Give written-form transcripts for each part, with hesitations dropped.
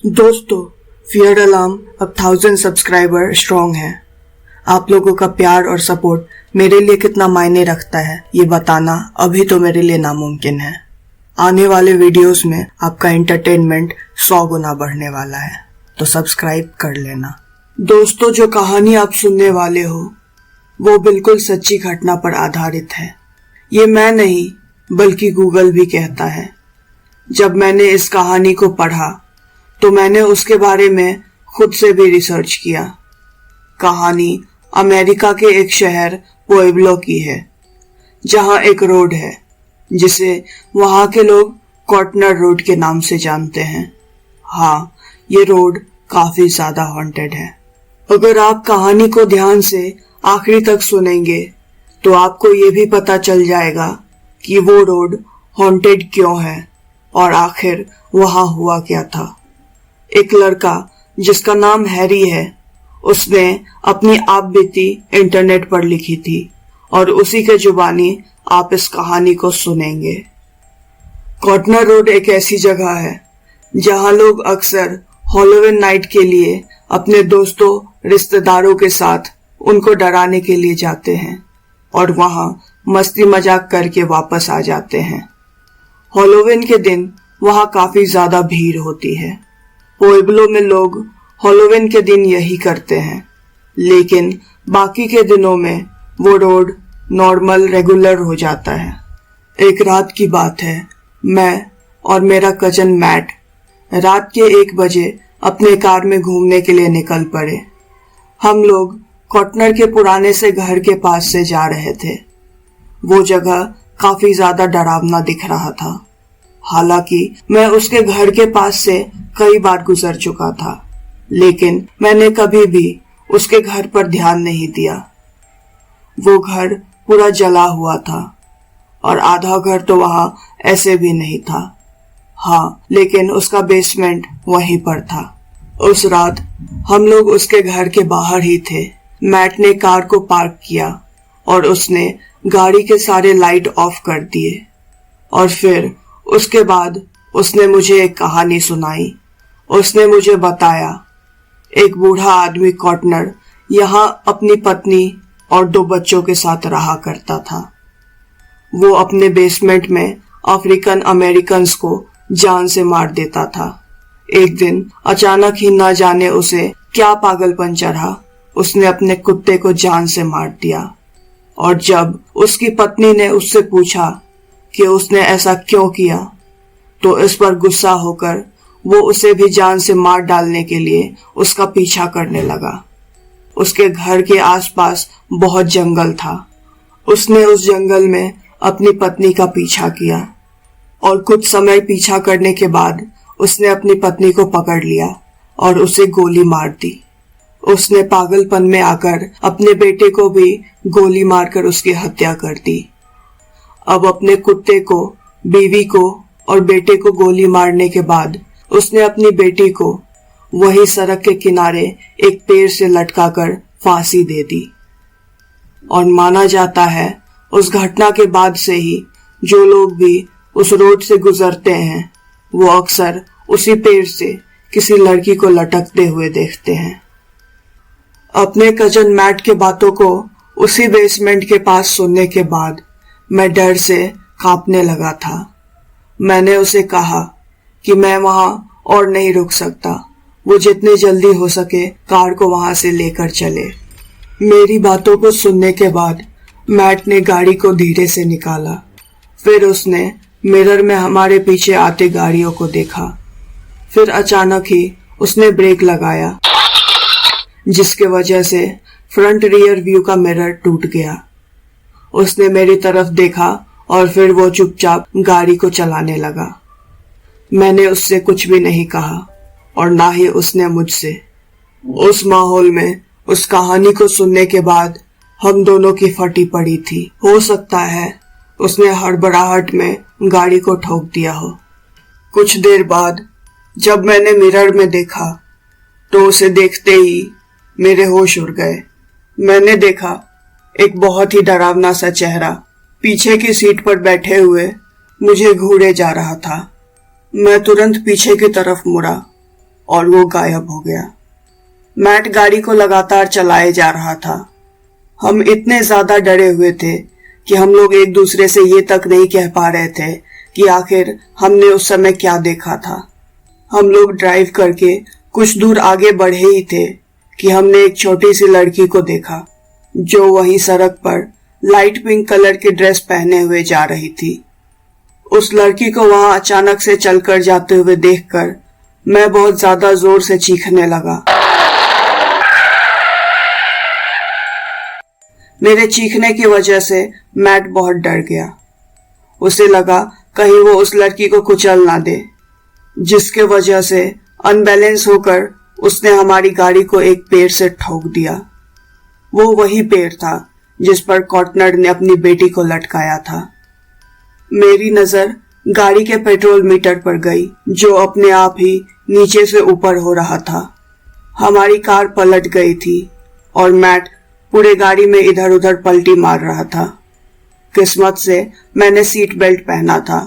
दोस्तों, fear alarm अब 1000 subscriber strong है। आप लोगों का प्यार और सपोर्ट मेरे लिए कितना मायने रखता है ये बताना अभी तो मेरे लिए नामुमकिन है। आने वाले वीडियोस में आपका एंटरटेनमेंट 100 गुना बढ़ने वाला है, तो सब्सक्राइब कर लेना। दोस्तों, जो कहानी आप सुनने वाले हो वो बिल्कुल सच्ची घटना पर आधारित है। ये मैं नहीं बल्कि गूगल भी कहता है। जब मैंने इस कहानी को पढ़ा तो मैंने उसके बारे में खुद से भी रिसर्च किया। कहानी अमेरिका के एक शहर पुएब्लो की है, जहां एक रोड है जिसे वहां के लोग कॉर्टनर रोड के नाम से जानते हैं। हाँ, ये रोड काफी ज्यादा हॉन्टेड है। अगर आप कहानी को ध्यान से आखिरी तक सुनेंगे तो आपको ये भी पता चल जाएगा कि वो रोड हॉन्टेड क्यों है और आखिर वहां हुआ क्या था। एक लड़का जिसका नाम हैरी है, उसने अपनी आप बीती इंटरनेट पर लिखी थी और उसी के जुबानी आप इस कहानी को सुनेंगे। कॉर्टनर रोड एक ऐसी जगह है जहां लोग अक्सर हैलोवीन नाइट के लिए अपने दोस्तों रिश्तेदारों के साथ उनको डराने के लिए जाते हैं और वहां मस्ती मजाक करके वापस आ जाते हैं। हैलोवीन के दिन वहां काफी ज्यादा भीड़ होती है। पुएब्लो में लोग हैलोवीन के दिन यही करते हैं, लेकिन बाकी के दिनों में वो रोड नॉर्मल रेगुलर हो जाता है। एक रात की बात है, मैं और मेरा कजन मैट रात के 1 बजे अपने कार में घूमने के लिए निकल पड़े। हम लोग कॉर्टनर के पुराने से घर के पास से जा रहे थे। वो जगह काफी ज्यादा डरावना दिख रहा था। हालांकि मैं उसके घर के पास से कई बार गुजर चुका था, लेकिन मैंने कभी भी उसके घर पर ध्यान नहीं दिया। वो घर पूरा जला हुआ था और आधा घर तो वहां ऐसे भी नहीं था। हाँ, लेकिन उसका बेसमेंट वहीं पर था। उस रात हम लोग उसके घर के बाहर ही थे। मैट ने कार को पार्क किया और उसने गाड़ी के सारे लाइट ऑफ कर दिए और फिर उसके बाद उसने मुझे एक कहानी सुनाई। उसने मुझे बताया एक बूढ़ा आदमी कॉर्टनर यहाँ अपनी पत्नी और 2 बच्चों के साथ रहा करता था। वो अपने बेसमेंट में अफ्रीकन अमेरिकन्स को जान से मार देता था। एक दिन अचानक ही ना जाने उसे क्या पागलपन चढ़ा, उसने अपने कुत्ते को जान से मार दिया। और जब उसकी पत्नी ने उससे पूछा कि उसने ऐसा क्यों किया, तो इस पर गुस्सा होकर वो उसे भी जान से मार डालने के लिए उसका पीछा करने लगा। उसके घर के आसपास बहुत जंगल था। उसने उस जंगल में अपनी पत्नी का पीछा किया और कुछ समय पीछा करने के बाद उसने अपनी पत्नी को पकड़ लिया और उसे गोली मार दी। उसने पागलपन में आकर अपने बेटे को भी गोली मारकर उसकी हत्या कर दी। अब अपने कुत्ते को, बीवी को और बेटे को गोली मारने के बाद उसने अपनी बेटी को वही सड़क के किनारे एक पेड़ से लटकाकर फांसी दे दी। और माना जाता है उस घटना के बाद से ही जो लोग भी उस रोड से गुजरते हैं वो अक्सर उसी पेड़ से किसी लड़की को लटकते हुए देखते हैं। अपने कजन मैट के बातों को उसी बेसमेंट के पास सुनने के बाद मैं डर से कांपने लगा था। मैंने उसे कहा कि मैं वहां और नहीं रुक सकता, वो जितनी जल्दी हो सके कार को वहां से लेकर चले। मेरी बातों को सुनने के बाद मैट ने गाड़ी को धीरे से निकाला। फिर उसने मिरर में हमारे पीछे आते गाड़ियों को देखा। फिर अचानक ही उसने ब्रेक लगाया, जिसके वजह से फ्रंट रियर व्यू का मिरर टूट गया। उसने मेरी तरफ देखा और फिर वो चुपचाप गाड़ी को चलाने लगा। मैंने उससे कुछ भी नहीं कहा और ना ही उसने मुझसे। उस माहौल में उस कहानी को सुनने के बाद हम दोनों की फटी पड़ी थी। हो सकता है उसने हड़बड़ाहट में गाड़ी को ठोक दिया हो। कुछ देर बाद जब मैंने मिरर में देखा तो उसे देखते ही मेरे होश उड़ गए। मैंने देखा एक बहुत ही डरावना सा चेहरा पीछे की सीट पर बैठे हुए मुझे घूरे जा रहा था। मैं तुरंत पीछे की तरफ मुड़ा और वो गायब हो गया। मैट गाड़ी को लगातार चलाए जा रहा था। हम इतने ज्यादा डरे हुए थे कि हम लोग एक दूसरे से ये तक नहीं कह पा रहे थे कि आखिर हमने उस समय क्या देखा था। हम लोग ड्राइव करके कुछ दूर आगे बढ़े ही थे कि हमने एक छोटी सी लड़की को देखा जो वहीं सड़क पर लाइट पिंक कलर की ड्रेस पहने हुए जा रही थी। उस लड़की को वहां अचानक से चलकर जाते हुए देखकर मैं बहुत ज्यादा जोर से चीखने लगा। मेरे चीखने की वजह से मैट बहुत डर गया। उसे लगा कहीं वो उस लड़की को कुचल ना दे, जिसके वजह से अनबैलेंस होकर उसने हमारी गाड़ी को एक पेड़ से ठोक दिया। वो वही पेड़ था जिस पर कॉर्टनर ने अपनी बेटी को लटकाया था। मेरी नजर गाड़ी के पेट्रोल मीटर पर गई जो अपने आप ही नीचे से ऊपर हो रहा था। हमारी कार पलट गई थी और मैट पूरे गाड़ी में इधर उधर पलटी मार रहा था। किस्मत से मैंने सीट बेल्ट पहना था,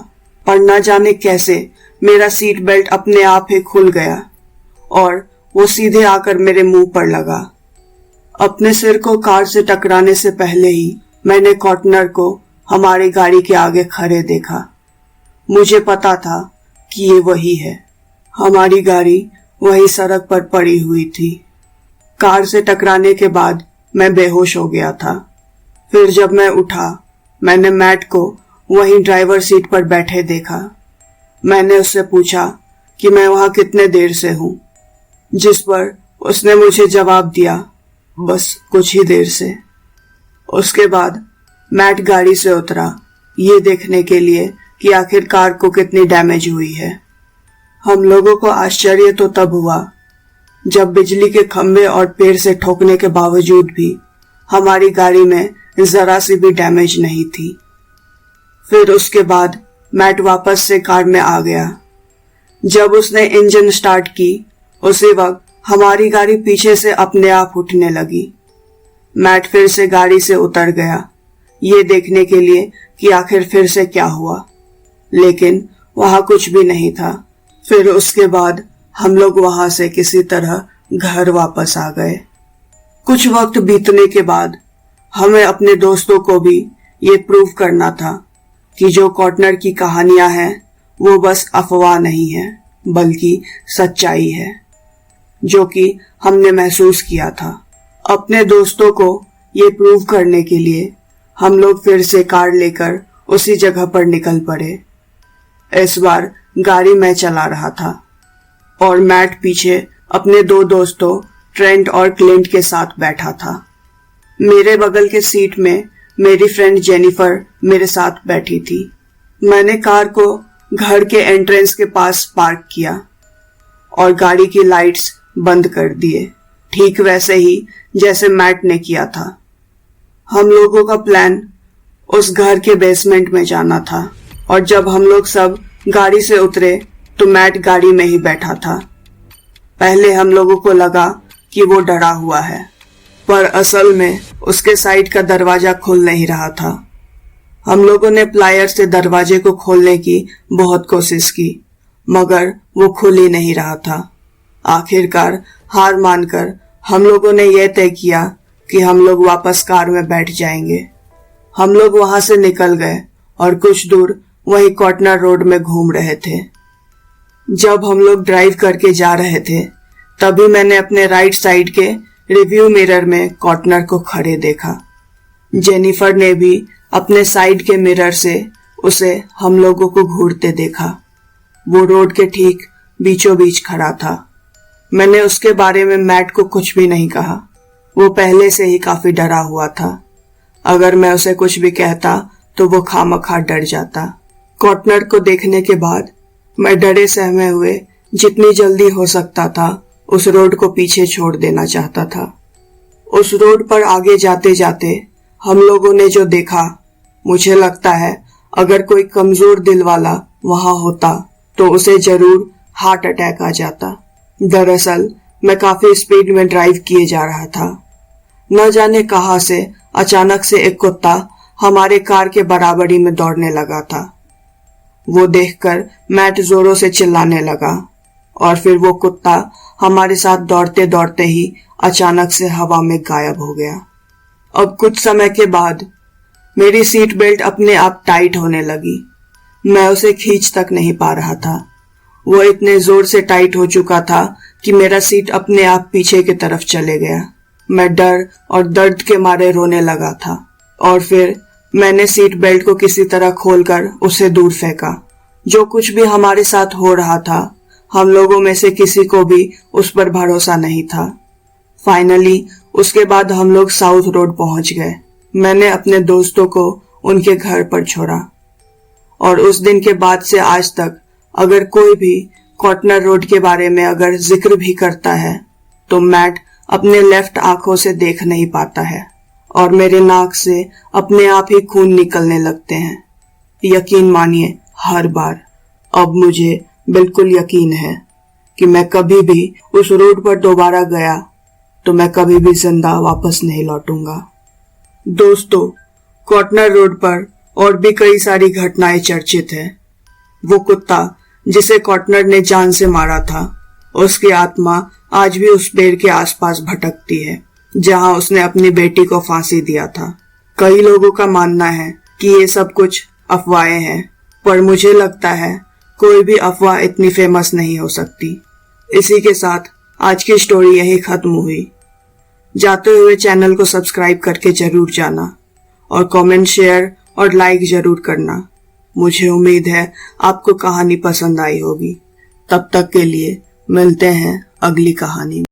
पर न जाने कैसे मेरा सीट बेल्ट अपने आप ही खुल गया और वो सीधे आकर मेरे मुंह पर लगा। अपने सिर को कार से टकराने से पहले ही मैंने कॉर्टनर को हमारी गाड़ी के आगे खड़े देखा। मुझे पता था कि ये वही है। हमारी गाड़ी वही सड़क पर पड़ी हुई थी। कार से टकराने के बाद मैं बेहोश हो गया था। फिर जब मैं उठा, मैंने मैट को वहीं ड्राइवर सीट पर बैठे देखा। मैंने उससे पूछा कि मैं वहां कितने देर से हूं, जिस पर उसने मुझे जवाब दिया, बस कुछ ही देर से। उसके बाद मैट गाड़ी से उतरा ये देखने के लिए कि आखिर कार को कितनी डैमेज हुई है। हम लोगों को आश्चर्य तो तब हुआ जब बिजली के खंभे और पेड़ से ठोकने के बावजूद भी हमारी गाड़ी में जरा सी भी डैमेज नहीं थी। फिर उसके बाद मैट वापस से कार में आ गया। जब उसने इंजन स्टार्ट की उसी वक्त हमारी गाड़ी पीछे से अपने आप उठने लगी। मैट फिर से गाड़ी से उतर गया ये देखने के लिए कि आखिर फिर से क्या हुआ, लेकिन वहां कुछ भी नहीं था। फिर उसके बाद हम लोग वहां से किसी तरह घर वापस आ गए। कुछ वक्त बीतने के बाद हमें अपने दोस्तों को भी ये प्रूव करना था कि जो कॉर्टनर की कहानियां हैं वो बस अफवाह नहीं है बल्कि सच्चाई है, जो कि हमने महसूस किया था। अपने दोस्तों को ये प्रूव करने के लिए हम लोग फिर से कार लेकर उसी जगह पर निकल पड़े। इस बार गाड़ी मैं चला रहा था और मैट पीछे अपने दो दोस्तों ट्रेंट और क्लिंट के साथ बैठा था। मेरे बगल के सीट में मेरी फ्रेंड जेनिफर मेरे साथ बैठी थी। मैंने कार को घर के एंट्रेंस के पास पार्क किया और गाड़ी की लाइट्स बंद कर दिए, ठीक वैसे ही जैसे मैट ने किया था। हम लोगों का प्लान उस घर के बेसमेंट में जाना था और जब हम लोग सब गाड़ी से उतरे तो मैट गाड़ी में ही बैठा था। पहले हम लोगों को लगा कि वो डरा हुआ है, पर असल में उसके साइड का दरवाजा खुल नहीं रहा था। हम लोगों ने प्लायर से दरवाजे को खोलने की बहुत कोशिश की, मगर वो खुल ही नहीं रहा था। आखिरकार हार मानकर हम लोगों ने यह तय किया कि हम लोग वापस कार में बैठ जाएंगे। हम लोग वहां से निकल गए और कुछ दूर वहीं कॉर्टनर रोड में घूम रहे थे। जब हम लोग ड्राइव करके जा रहे थे तभी मैंने अपने राइट साइड के रिव्यू मिरर में कॉर्टनर को खड़े देखा। जेनिफर ने भी अपने साइड के मिरर से उसे हम लोगों को घूरते देखा। वो रोड के ठीक बीचों बीच खड़ा था। मैंने उसके बारे में मैट को कुछ भी नहीं कहा। वो पहले से ही काफी डरा हुआ था। अगर मैं उसे कुछ भी कहता तो वो खामखा डर जाता। कॉर्टनर को देखने के बाद मैं डरे सहमे हुए जितनी जल्दी हो सकता था उस रोड को पीछे छोड़ देना चाहता था। उस रोड पर आगे जाते जाते हम लोगों ने जो देखा, मुझे लगता है अगर कोई कमजोर दिल वाला वहां होता तो उसे जरूर हार्ट अटैक आ जाता। दरअसल मैं काफी स्पीड में ड्राइव किए जा रहा था। न जाने कहां से अचानक से एक कुत्ता हमारे कार के बराबरी में दौड़ने लगा था। वो देखकर मैट जोरों से चिल्लाने लगा और फिर वो कुत्ता हमारे साथ दौड़ते दौड़ते ही अचानक से हवा में गायब हो गया। अब कुछ समय के बाद मेरी सीट बेल्ट अपने आप टाइट होने लगी। मैं उसे खींच तक नहीं पा रहा था। वो इतने जोर से टाइट हो चुका था कि मेरा सीट अपने आप पीछे की तरफ चले गया। मैं डर और दर्द के मारे रोने लगा था और फिर मैंने सीट बेल्ट को किसी तरह खोलकर उसे दूर फेंका। जो कुछ भी हमारे साथ हो रहा था, हम लोगों में से किसी को भी उस पर भरोसा नहीं था। फाइनली उसके बाद हम लोग साउथ रोड पहुंच गए। मैंने अपने दोस्तों को उनके घर पर छोड़ा और उस दिन के बाद से आज तक अगर कोई भी कॉटनर रोड के बारे में अगर जिक्र भी करता है तो मैट अपने लेफ्ट आंखों से देख नहीं पाता है और मेरे नाक से अपने आप ही खून निकलने लगते हैं। यकीन मानिए, हर बार। अब मुझे बिल्कुल यकीन है कि मैं कभी भी उस रोड पर दोबारा गया तो मैं कभी भी जिंदा वापस नहीं लौटूंगा। दोस्तों, कॉटनर रोड पर और भी कई सारी घटनाएं चर्चित हैं। वो कुत्ता जिसे कॉटनर ने जान से मारा था, उसकी आत्मा आज भी उस पेड़ के आसपास भटकती है जहां उसने अपनी बेटी को फांसी दिया था। कई लोगों का मानना है कि ये सब कुछ अफवाहें हैं, पर मुझे लगता है कोई भी अफवाह इतनी फेमस नहीं हो सकती। इसी के साथ आज की स्टोरी यही खत्म हुई। जाते हुए चैनल को सब्सक्राइब करके जरूर जाना और कमेंट, शेयर और लाइक जरूर करना। मुझे उम्मीद है आपको कहानी पसंद आई होगी। तब तक के लिए मिलते हैं अगली कहानी में।